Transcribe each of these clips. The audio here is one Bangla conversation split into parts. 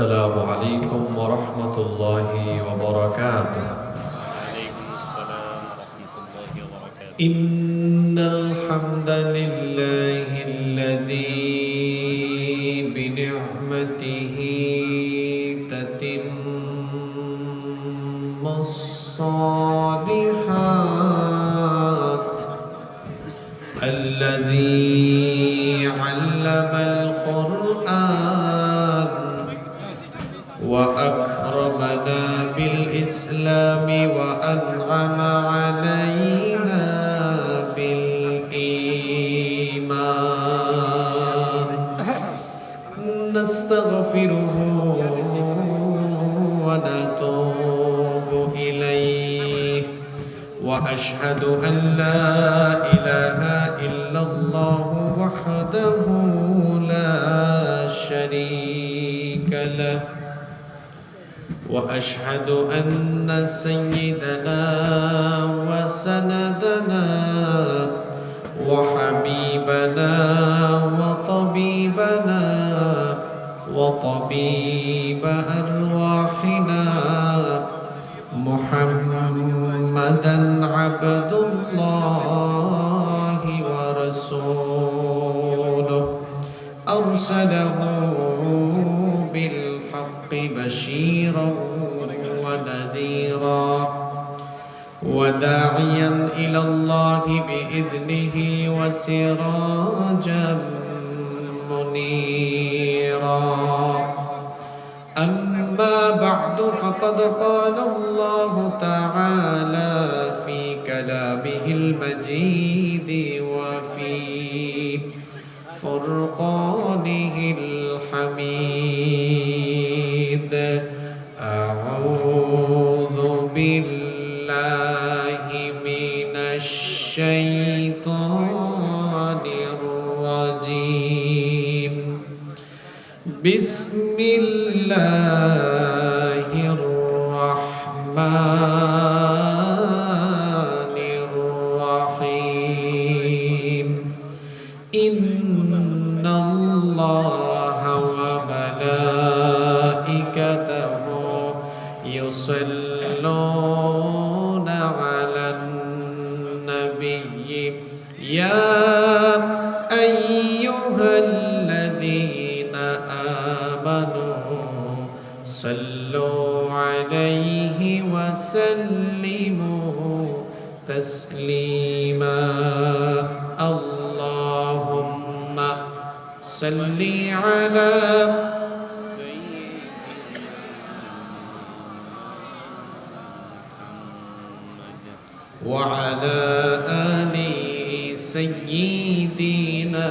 السلام عليكم ورحمة الله وبركاته. وعليكم السلام ورحمة الله وبركاته. إن الحمد لله الذي بنعمته تتم الصالحات، الذي علم القرآن وأكرمنا بالإسلام وأنعم علينا بالإيمان. نستغفره ونتوب إليه، وأشهد أن لا إله إلا الله وحده لا شريك له، وأشهد أن سيدنا وسندنا وحبيبنا وطبيبنا وطبيب أرواحنا محمدا عبد الله ورسوله، أرسله بالحق بشيرا ونذيرا وداعيا إلى الله بإذنه وسراجا منيرا. أما بعد، فقد قال الله تعالى في كلامه المجيد وفي فرقانه الحميد: أعوذ بالله من الشيطان الرجيم. بسم الله الرحمن الرحيم. إن الله وملائكته يصلون على النبي يا أيها الذين آمنوا صلوا عليه وسلموا تسليما. اللهم صل على وعلى آل سيدنا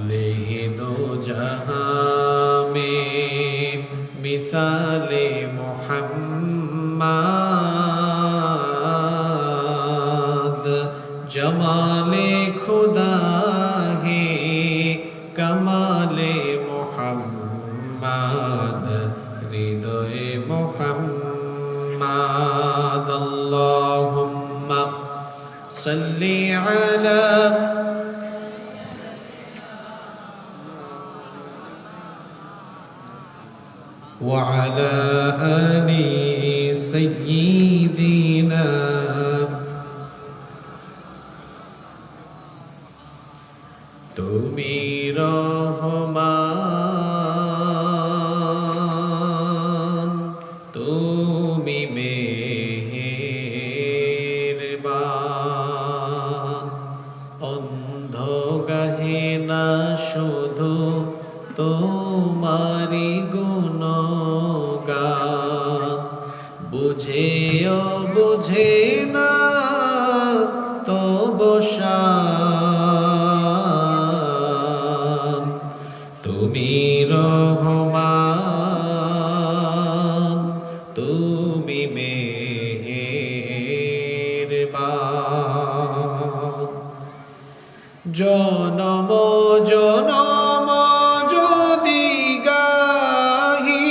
लेह दो जहां में मिसाले मोहम्मद, जमाले खुदा है कमाले मोहम्मद, हृदय मोहम्मद। अल्लाहुम्मा सल्ली अला وعلى آل سيدنا তুমি রহমান, তুমি মেহেরবান, অন্ধ গাহে না শুধু তোমারি গুণগান, বুঝেও বুঝে না তবু শান। তুমি রহমান, তুমি মেহেরবান, জনম জনম যদি গাহি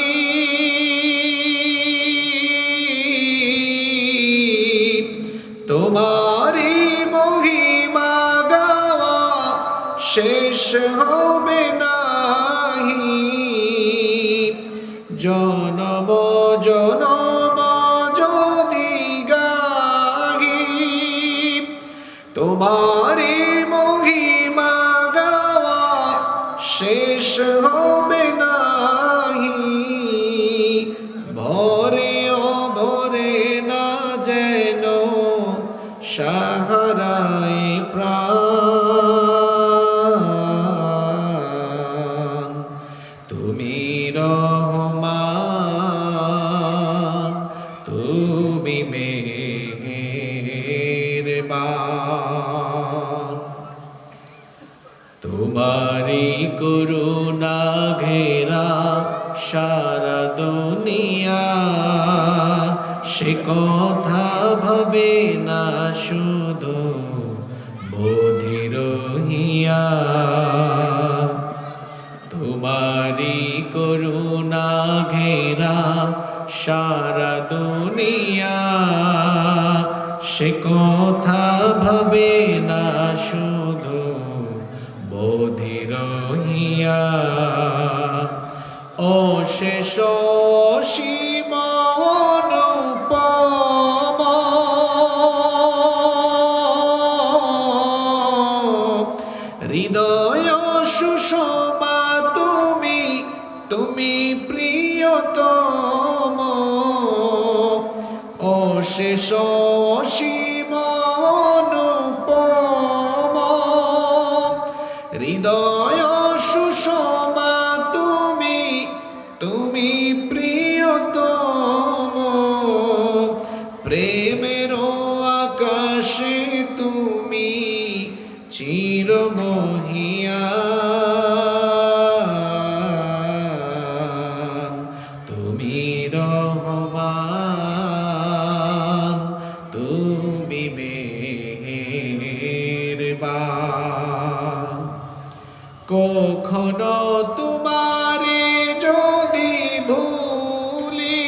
হবে নাহি জনম জনম যদি গাহি তোমারি মহিমা গাওয়া শেষ হবে নাহি ভরে ও ভরে না যেন সাহারায় প্রাণ তুমি রহমান তুমি মেহেরবান তোমারি করুণা ঘেরা সারা দুনিয়া সে কথা ভাবে না শুধু বধির হিয়া তোমারি করুণা ঘেরা সারা দুনিয়া সে কথা ভাবে না শুধু বধির হিয়া অশেষ অসীম অনুপম হৃদয় সুষমা তুমি তুমি প্রিয়তম অশেষ অসীম অনুপম হৃদয় সুষমা তুমি তুমি প্রিয়তম প্রেমের আকাশে তুমি চিরমহিয়ান তুমি রহমান তুমি মেহেরবান কখনো তোমারে যদি ভুলি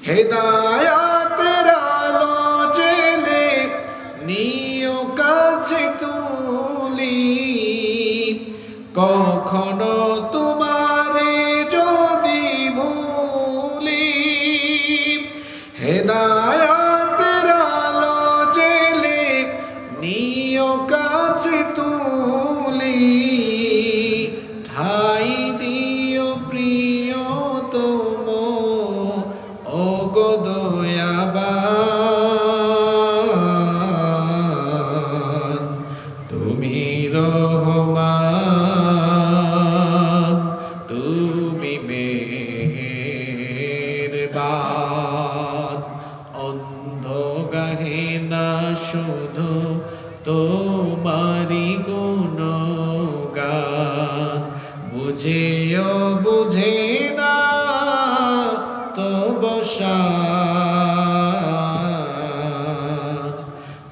হেদায়াতের আলো জেলে নিও কাছে তুলি কখনো তোমারে যদি ভুলি হেদায়াতের আলো জেলে নিও কাছে তুলি ঠাই দিও প্রিয়তম অগদয়াবান তুমি রহমান তুমি মেহেরবান অন্ধ গাহে না শুধু তোমারি গুণগান বুঝেও বুঝে না তো বসা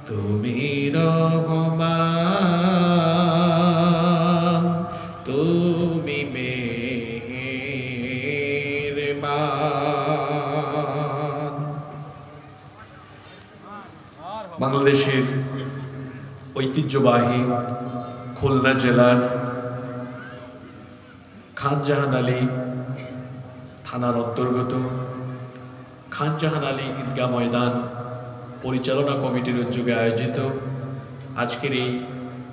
তুমি রহমান তুমি মেহেরবান বাংলাদেশের ঐতিহ্যবাহী খুলনা জেলার খানজাহান আলী থানার অন্তর্গত খানজাহান আলী ঈদগাহ ময়দান পরিচালনা কমিটির উদ্যোগে আয়োজিত আজকের এই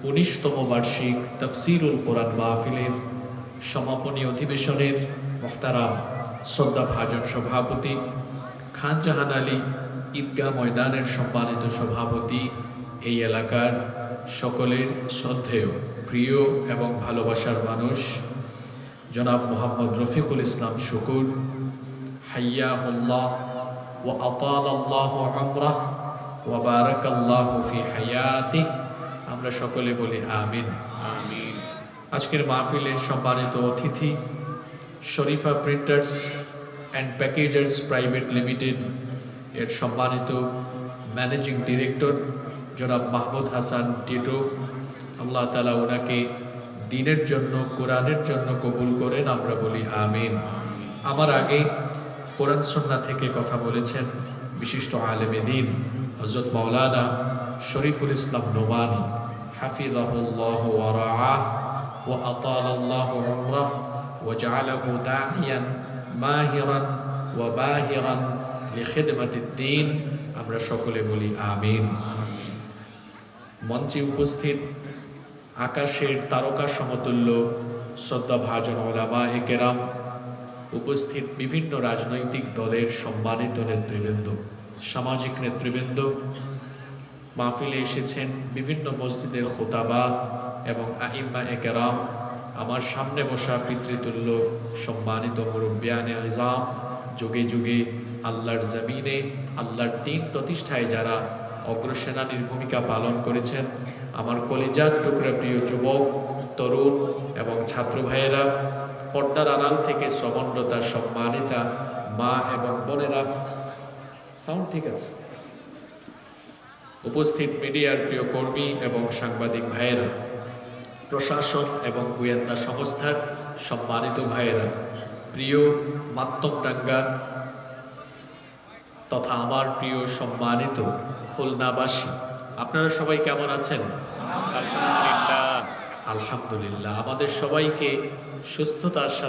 ১৯তম বার্ষিক তাফসীরুল কোরআন মাহফিলের সমাপনী অধিবেশনের মোহতারাম শ্রদ্ধাভাজন সভাপতি খানজাহান আলী ঈদগাহ ময়দানের সম্মানিত সভাপতি এই এলাকার সকলের শ্রদ্ধেয় প্রিয় এবং ভালোবাসার মানুষ জনাব মোহাম্মদ রফিকুল ইসলাম শুকুর হাইয়াহুল্লাহ ওয়া আতালাল্লাহু আমরাহ ওয়া বারাকাল্লাহু ফি হায়াতিহি আমরা সকলে বলি আমিন। আমিন। আজকের মাহফিলের সম্মানিত অতিথি Sharifa printers and packagers private limited এর সম্মানিত ম্যানেজিং ডিরেক্টর জনাব মাহমুদ হাসান টিটো, আল্লাহ তাআলা ওনাকে দ্বীনের জন্য কোরআনের জন্য কবুল করেন, আমরা বলি আমিন। আমার আগে কোরআন সুন্নাহ থেকে কথা বলেছেন বিশিষ্ট আলেমে দ্বীন হযরত মাওলানা শরীফুল ইসলাম নোমানী হাফিজাহুল্লাহ ওয়া রাআহ ওয়া আতালাল্লাহু উমরাহ ওয়া জাআলাহু দাঈয়ান মাহিরান ওয়া বাহিরান লিখিদমাতিদ দ্বীন। আমরা সকলে বলি আমিন। মঞ্চে উপস্থিত আকাশের তারকা সমতুল্য শ্রদ্ধাভাজন ওলামায়ে কেরাম, উপস্থিত বিভিন্ন রাজনৈতিক দলের সম্মানিত নেতৃবৃন্দ, সামাজিক নেতৃবৃন্দ, মাহফিলে এসেছেন বিভিন্ন মসজিদের খোতাবা এবং আইম্মায়ে কেরাম, আমার সামনে বসা পিতৃতুল্য সম্মানিত মুরব্বিয়ানে আযম, যুগে যুগে আল্লাহর জমিনে আল্লাহর দ্বীন প্রতিষ্ঠায় যারা অগ্রসেনানীর ভূমিকা পালন করেছেন, আমার কলিজার টুকরা প্রিয় যুবক, তরুণ এবং ছাত্র ভাইয়েরা, পর্দার আড়াল থেকে শ্রবণরতা সম্মানিতা মা এবং বোনেরা, সাউন্ড ঠিক আছে, উপস্থিত মিডিয়ার প্রিয় কর্মী এবং সাংবাদিক ভাইয়েরা, প্রশাসন এবং গোয়েন্দা সংস্থার সম্মানিত ভাইয়েরা, প্রিয় মাধ্যমডাঙ্গা তথা আমার প্রিয় সম্মানিত খুলনাবাসী, আপনারা সবাই কেমন আছেন? আলহামদুলিল্লাহ। আলহামদুলিল্লাহ। আমাদের সবাইকে সুস্থতার সাথে